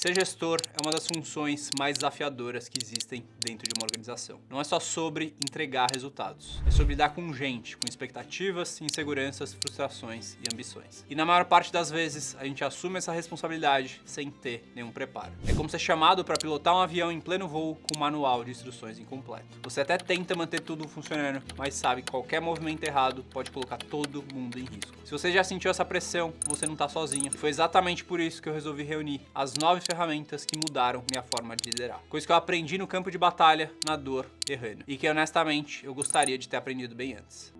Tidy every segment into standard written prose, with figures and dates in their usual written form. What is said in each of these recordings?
Ser gestor é uma das funções mais desafiadoras que existem dentro de uma organização. Não é só sobre entregar resultados, é sobre lidar com gente, com expectativas, inseguranças, frustrações e ambições. E na maior parte das vezes, a gente assume essa responsabilidade sem ter nenhum preparo. É como ser chamado para pilotar um avião em pleno voo com um manual de instruções incompleto. Você até tenta manter tudo funcionando, mas sabe que qualquer movimento errado pode colocar todo mundo em risco. Se você já sentiu essa pressão, você não está sozinho. E foi exatamente por isso que eu resolvi reunir as 9 ferramentas que mudaram minha forma de liderar. Coisa que eu aprendi no campo de batalha, na dor, errando. E que honestamente eu gostaria de ter aprendido bem antes.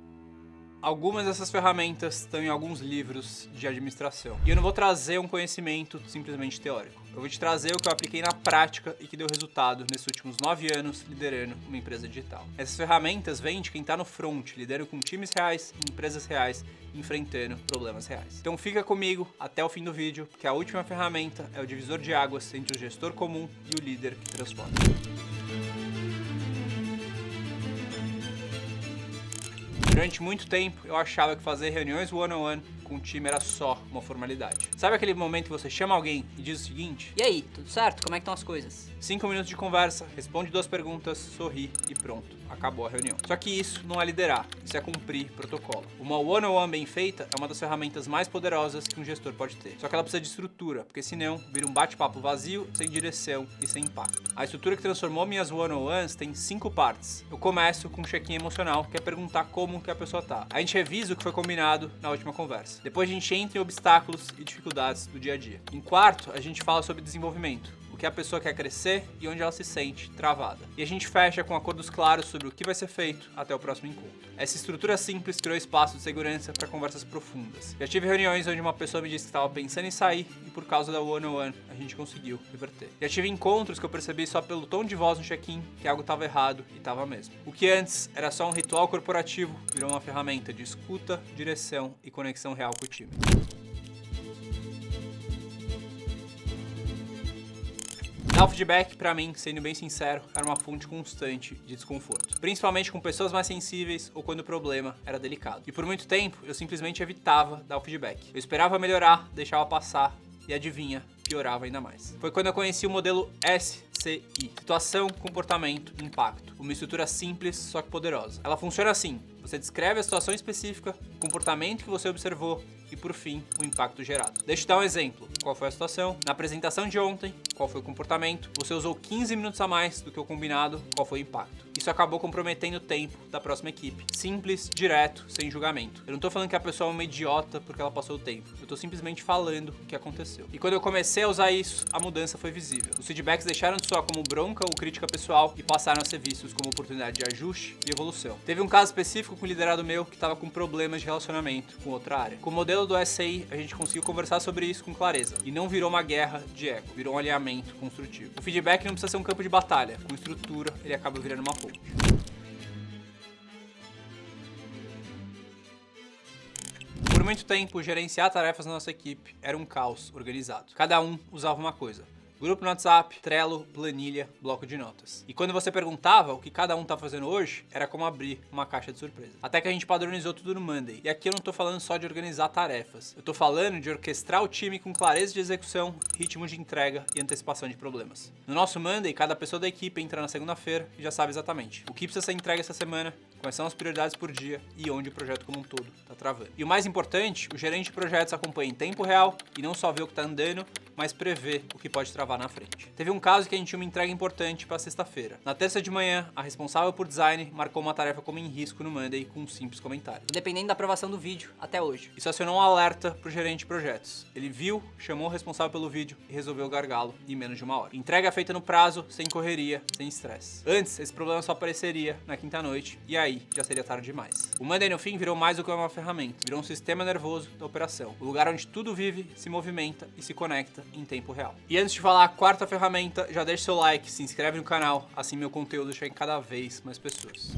Algumas dessas ferramentas estão em alguns livros de administração. E eu não vou trazer um conhecimento simplesmente teórico. Eu vou te trazer o que eu apliquei na prática e que deu resultado nesses últimos 9 anos liderando uma empresa digital. Essas ferramentas vêm de quem está no front, liderando com times reais, em empresas reais, enfrentando problemas reais. Então fica comigo até o fim do vídeo, porque a última ferramenta é o divisor de águas entre o gestor comum e o líder que transforma. Durante muito tempo, eu achava que fazer reuniões one-on-one com o time era só uma formalidade. Sabe aquele momento que você chama alguém e diz o seguinte: E aí, tudo certo? Como é que estão as coisas? 5 minutos de conversa, responde 2 perguntas, sorri e pronto, acabou a reunião. Só que isso não é liderar, isso é cumprir protocolo. Uma one-on-one bem feita é uma das ferramentas mais poderosas que um gestor pode ter. Só que ela precisa de estrutura, porque senão vira um bate-papo vazio, sem direção e sem impacto. A estrutura que transformou minhas one-on-ones tem 5 partes. Eu começo com um check-in emocional, que é perguntar como que a pessoa tá. A gente revisa o que foi combinado na última conversa. Depois a gente entra em obstáculos e dificuldades do dia a dia. Em quarto, a gente fala sobre desenvolvimento, o que a pessoa quer crescer e onde ela se sente travada. E a gente fecha com acordos claros sobre o que vai ser feito até o próximo encontro. Essa estrutura simples criou espaço de segurança para conversas profundas. Já tive reuniões onde uma pessoa me disse que estava pensando em sair e por causa da one-on-one a gente conseguiu reverter. Já tive encontros que eu percebi só pelo tom de voz no check-in que algo estava errado e estava mesmo. O que antes era só um ritual corporativo virou uma ferramenta de escuta, direção e conexão real com o time. Dar o feedback, pra mim, sendo bem sincero, era uma fonte constante de desconforto. Principalmente com pessoas mais sensíveis ou quando o problema era delicado. E por muito tempo, eu simplesmente evitava dar o feedback. Eu esperava melhorar, deixava passar e adivinha, piorava ainda mais. Foi quando eu conheci o modelo SCI. Situação, comportamento, impacto. Uma estrutura simples, só que poderosa. Ela funciona assim. Você descreve a situação específica, o comportamento que você observou e, por fim, o impacto gerado. Deixa eu dar um exemplo. Qual foi a situação? Na apresentação de ontem, qual foi o comportamento? Você usou 15 minutos a mais do que o combinado, qual foi o impacto? Isso acabou comprometendo o tempo da próxima equipe. Simples, direto, sem julgamento. Eu não tô falando que a pessoa é uma idiota porque ela passou o tempo. Eu tô simplesmente falando o que aconteceu. E quando eu comecei a usar isso, a mudança foi visível. Os feedbacks deixaram de soar como bronca ou crítica pessoal e passaram a ser vistos como oportunidade de ajuste e evolução. Teve um caso específico com um liderado meu que estava com problemas de relacionamento com outra área. Com o modelo do SCI, a gente conseguiu conversar sobre isso com clareza. E não virou uma guerra de ego, virou um alinhamento construtivo. O feedback não precisa ser um campo de batalha. Com estrutura, ele acaba virando uma ponte. Por muito tempo, gerenciar tarefas na nossa equipe era um caos organizado. Cada um usava uma coisa. Grupo no WhatsApp, Trello, planilha, bloco de notas. E quando você perguntava o que cada um tá fazendo hoje, era como abrir uma caixa de surpresa. Até que a gente padronizou tudo no Monday. E aqui eu não tô falando só de organizar tarefas. Eu tô falando de orquestrar o time com clareza de execução, ritmo de entrega e antecipação de problemas. No nosso Monday, cada pessoa da equipe entra na segunda-feira e já sabe exatamente o que precisa ser entregue essa semana, quais são as prioridades por dia e onde o projeto como um todo tá travando. E o mais importante, o gerente de projetos acompanha em tempo real e não só vê o que tá andando, mas prevê o que pode travar na frente. Teve um caso que a gente tinha uma entrega importante para sexta-feira. Na terça de manhã, a responsável por design marcou uma tarefa como em risco no Monday com um simples comentário. Dependendo da aprovação do vídeo, até hoje. Isso acionou um alerta pro gerente de projetos. Ele viu, chamou o responsável pelo vídeo e resolveu o gargalo em menos de 1 hora. Entrega feita no prazo, sem correria, sem estresse. Antes, esse problema só apareceria na quinta-noite e aí já seria tarde demais. O Monday, no fim, virou mais do que uma ferramenta. Virou um sistema nervoso da operação. O lugar onde tudo vive, se movimenta e se conecta em tempo real. E antes de falar a quarta ferramenta, já deixa seu like, se inscreve no canal, assim meu conteúdo chega em cada vez mais pessoas.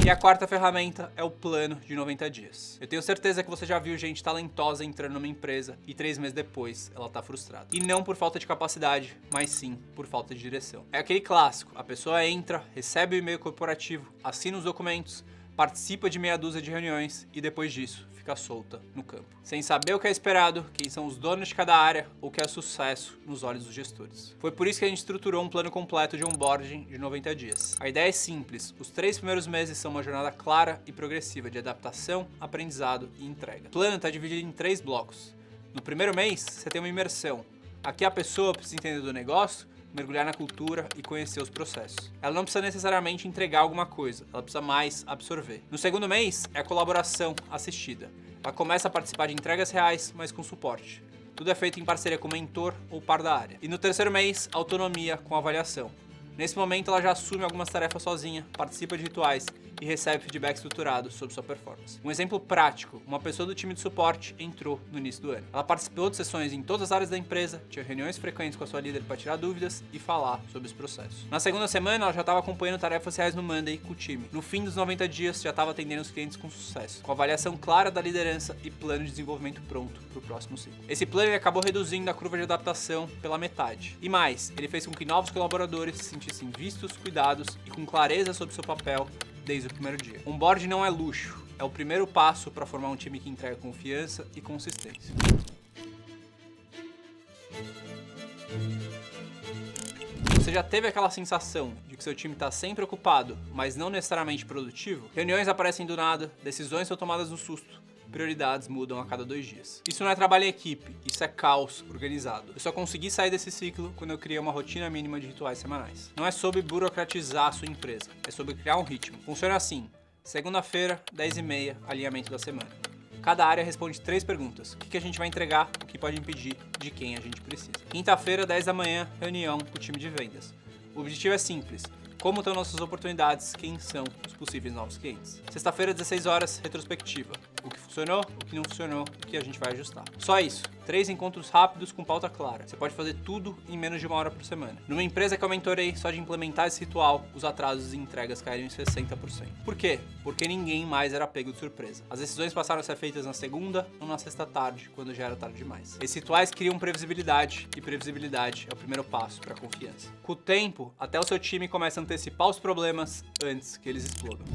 E a quarta ferramenta é o plano de 90 dias. Eu tenho certeza que você já viu gente talentosa entrando numa empresa e 3 meses depois ela tá frustrada. E não por falta de capacidade, mas sim por falta de direção. É aquele clássico, a pessoa entra, recebe o e-mail corporativo, assina os documentos, participa de meia dúzia de reuniões e depois disso fica solta no campo, sem saber o que é esperado, quem são os donos de cada área ou o que é sucesso nos olhos dos gestores. Foi por isso que a gente estruturou um plano completo de onboarding de 90 dias. A ideia é simples, os 3 primeiros meses são uma jornada clara e progressiva de adaptação, aprendizado e entrega. O plano está dividido em 3 blocos. No primeiro mês, você tem uma imersão. Aqui a pessoa precisa entender do negócio, mergulhar na cultura e conhecer os processos. Ela não precisa necessariamente entregar alguma coisa, ela precisa mais absorver. No segundo mês, é a colaboração assistida. Ela começa a participar de entregas reais, mas com suporte. Tudo é feito em parceria com o mentor ou par da área. E no terceiro mês, autonomia com avaliação. Nesse momento, ela já assume algumas tarefas sozinha, participa de rituais e recebe feedback estruturado sobre sua performance. Um exemplo prático, uma pessoa do time de suporte entrou no início do ano. Ela participou de sessões em todas as áreas da empresa, tinha reuniões frequentes com a sua líder para tirar dúvidas e falar sobre os processos. Na segunda semana, ela já estava acompanhando tarefas reais no Monday com o time. No fim dos 90 dias, já estava atendendo os clientes com sucesso, com avaliação clara da liderança e plano de desenvolvimento pronto para o próximo ciclo. Esse plano acabou reduzindo a curva de adaptação pela metade. E mais, ele fez com que novos colaboradores se sentissem vistos, cuidados e com clareza sobre seu papel desde o primeiro dia. Onboard não é luxo, é o primeiro passo para formar um time que entrega confiança e consistência. Você já teve aquela sensação de que seu time está sempre ocupado, mas não necessariamente produtivo? Reuniões aparecem do nada, decisões são tomadas no susto, prioridades mudam a cada 2 dias. Isso não é trabalho em equipe, isso é caos organizado. Eu só consegui sair desse ciclo quando eu criei uma rotina mínima de rituais semanais. Não é sobre burocratizar a sua empresa, é sobre criar um ritmo. Funciona assim: segunda-feira, 10h30, alinhamento da semana. Cada área responde 3 perguntas. O que a gente vai entregar, o que pode impedir, de quem a gente precisa. Quinta-feira, 10 da manhã, reunião com o time de vendas. O objetivo é simples: como estão nossas oportunidades, quem são os possíveis novos clientes. Sexta-feira, 16 horas, retrospectiva. O que funcionou, o que não funcionou, o que a gente vai ajustar. Só isso. 3 encontros rápidos com pauta clara. Você pode fazer tudo em menos de 1 hora por semana. Numa empresa que eu mentorei, só de implementar esse ritual, os atrasos e entregas caíram em 60%. Por quê? Porque ninguém mais era pego de surpresa. As decisões passaram a ser feitas na segunda ou na sexta tarde, quando já era tarde demais. Esses rituais criam previsibilidade, e previsibilidade é o primeiro passo para a confiança. Com o tempo, até o seu time começa a antecipar os problemas antes que eles explodam.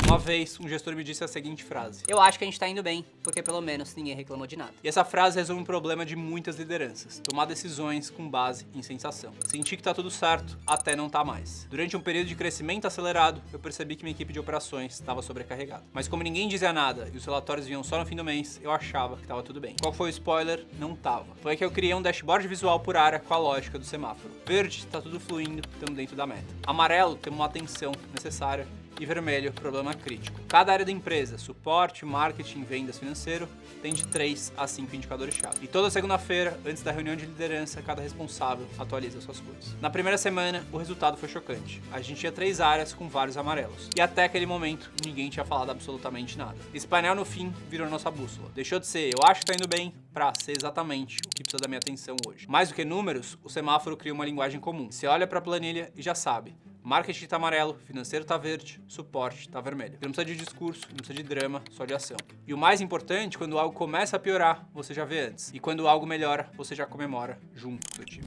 Uma vez, um gestor me disse a seguinte frase: Eu acho que a gente tá indo bem, porque pelo menos ninguém reclamou de nada. E essa frase resume um problema de muitas lideranças: tomar decisões com base em sensação. Sentir que tá tudo certo até não tá mais. Durante um período de crescimento acelerado, eu percebi que minha equipe de operações estava sobrecarregada. Mas como ninguém dizia nada e os relatórios vinham só no fim do mês, eu achava que tava tudo bem. Qual foi o spoiler? Não tava. Foi aí que eu criei um dashboard visual por área com a lógica do semáforo. Verde, tá tudo fluindo, estamos dentro da meta. Amarelo, temos uma atenção necessária. E vermelho, problema crítico. Cada área da empresa, suporte, marketing, vendas, financeiro, tem de 3 a 5 indicadores-chave. E toda segunda-feira, antes da reunião de liderança, cada responsável atualiza suas coisas. Na primeira semana, o resultado foi chocante. A gente tinha 3 áreas com vários amarelos. E até aquele momento, ninguém tinha falado absolutamente nada. Esse painel, no fim, virou nossa bússola. Deixou de ser "eu acho que tá indo bem" pra ser exatamente o que precisa da minha atenção hoje. Mais do que números, o semáforo cria uma linguagem comum. Você olha pra planilha e já sabe: marketing tá amarelo, financeiro tá verde, suporte tá vermelho. Não precisa de discurso, não precisa de drama, só de ação. E o mais importante, quando algo começa a piorar, você já vê antes. E quando algo melhora, você já comemora junto com o time.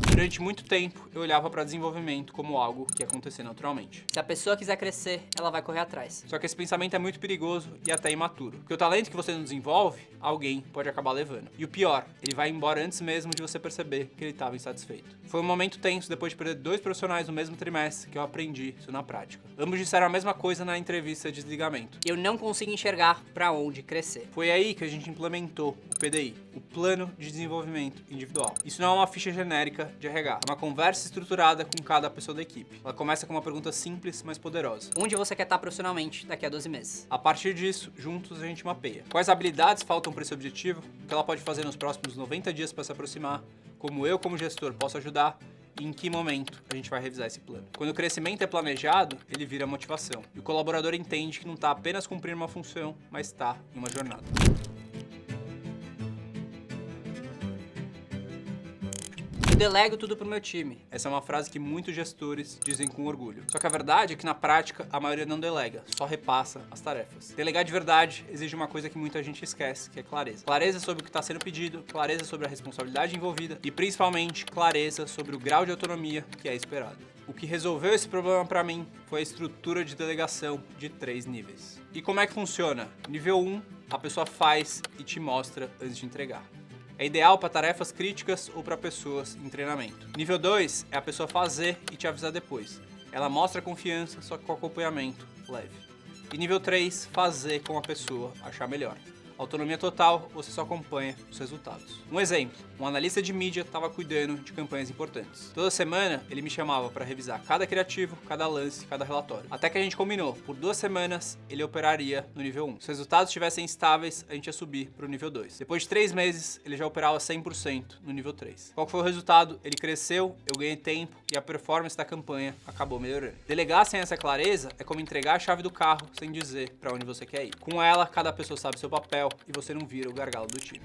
Durante muito tempo, eu olhava para desenvolvimento como algo que ia acontecer naturalmente. Se a pessoa quiser crescer, ela vai correr atrás. Só que esse pensamento é muito perigoso e até imaturo. Porque o talento que você não desenvolve, alguém pode acabar levando. E o pior, ele vai embora antes mesmo de você perceber que ele estava insatisfeito. Foi um momento tenso depois de perder 2 profissionais no mesmo trimestre que eu aprendi isso na prática. Ambos disseram a mesma coisa na entrevista de desligamento: Eu não consigo enxergar para onde crescer. Foi aí que a gente implementou o PDI, o Plano de Desenvolvimento Individual. Isso não é uma ficha genérica de RH, é uma conversa estruturada com cada pessoa da equipe. Ela começa com uma pergunta simples, mas poderosa: Onde você quer estar profissionalmente daqui a 12 meses? A partir disso, juntos a gente mapeia quais habilidades faltam para esse objetivo, o que ela pode fazer nos próximos 90 dias para se aproximar, como eu, como gestor, posso ajudar e em que momento a gente vai revisar esse plano. Quando o crescimento é planejado, ele vira motivação. E o colaborador entende que não está apenas cumprindo uma função, mas está em uma jornada. delego tudo pro meu time. Essa é uma frase que muitos gestores dizem com orgulho. Só que a verdade é que na prática a maioria não delega, só repassa as tarefas. Delegar de verdade exige uma coisa que muita gente esquece, que é clareza. Clareza sobre o que está sendo pedido, clareza sobre a responsabilidade envolvida e principalmente clareza sobre o grau de autonomia que é esperado. O que resolveu esse problema para mim foi a estrutura de delegação de 3 níveis. E como é que funciona? Nível 1, a pessoa faz e te mostra antes de entregar. É ideal para tarefas críticas ou para pessoas em treinamento. Nível 2 é a pessoa fazer e te avisar depois. Ela mostra confiança, só que com acompanhamento leve. E nível 3, fazer com a pessoa achar melhor. Autonomia total, você só acompanha os resultados. Um exemplo, um analista de mídia estava cuidando de campanhas importantes. Toda semana ele me chamava para revisar cada criativo, cada lance, cada relatório. Até que a gente combinou, por 2 semanas ele operaria no nível 1. Se os resultados estivessem estáveis, a gente ia subir para o nível 2. Depois de 3 meses, ele já operava 100% no nível 3. Qual que foi o resultado? Ele cresceu, eu ganhei tempo e a performance da campanha acabou melhorando. Delegar sem essa clareza é como entregar a chave do carro sem dizer para onde você quer ir. Com ela, cada pessoa sabe seu papel e você não vira o gargalo do time.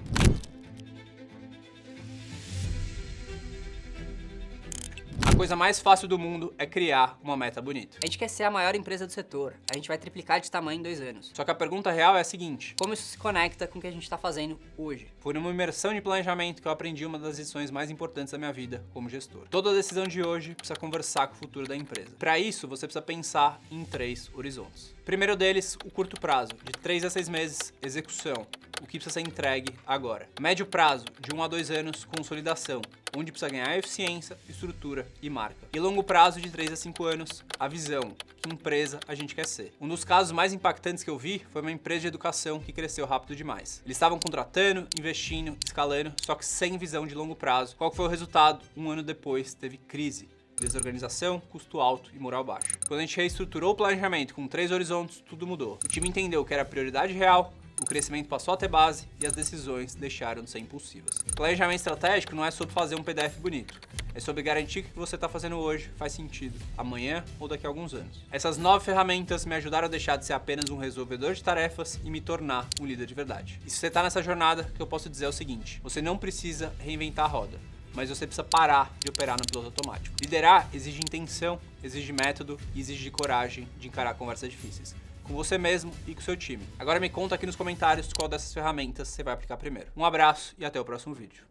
A coisa mais fácil do mundo é criar uma meta bonita. A gente quer ser a maior empresa do setor. A gente vai triplicar de tamanho em 2 anos. Só que a pergunta real é a seguinte: Como isso se conecta com o que a gente tá fazendo hoje? foi numa imersão de planejamento que eu aprendi uma das lições mais importantes da minha vida como gestor. Toda decisão de hoje precisa conversar com o futuro da empresa. Para isso, você precisa pensar em 3 horizontes. Primeiro deles, o curto prazo, de 3 a 6 meses, execução. O que precisa ser entregue agora. Médio prazo, de 1 a 2 anos, consolidação, onde precisa ganhar eficiência, estrutura e marca. E longo prazo, de 3 a 5 anos, a visão, que empresa a gente quer ser. Um dos casos mais impactantes que eu vi foi uma empresa de educação que cresceu rápido demais. Eles estavam contratando, investindo, escalando, só que sem visão de longo prazo. Qual foi o resultado? 1 ano depois, teve crise. Desorganização, custo alto e moral baixo. Quando a gente reestruturou o planejamento com 3 horizontes, tudo mudou. O time entendeu que era a prioridade real, o crescimento passou a ter base e as decisões deixaram de ser impulsivas. Planejamento estratégico não é sobre fazer um PDF bonito. É sobre garantir que o que você está fazendo hoje faz sentido amanhã ou daqui a alguns anos. Essas 9 ferramentas me ajudaram a deixar de ser apenas um resolvedor de tarefas e me tornar um líder de verdade. E se você está nessa jornada, o que eu posso dizer é o seguinte: você não precisa reinventar a roda, mas você precisa parar de operar no piloto automático. Liderar exige intenção, exige método e exige coragem de encarar conversas difíceis, com você mesmo e com o seu time. Agora me conta aqui nos comentários qual dessas ferramentas você vai aplicar primeiro. Um abraço e até o próximo vídeo.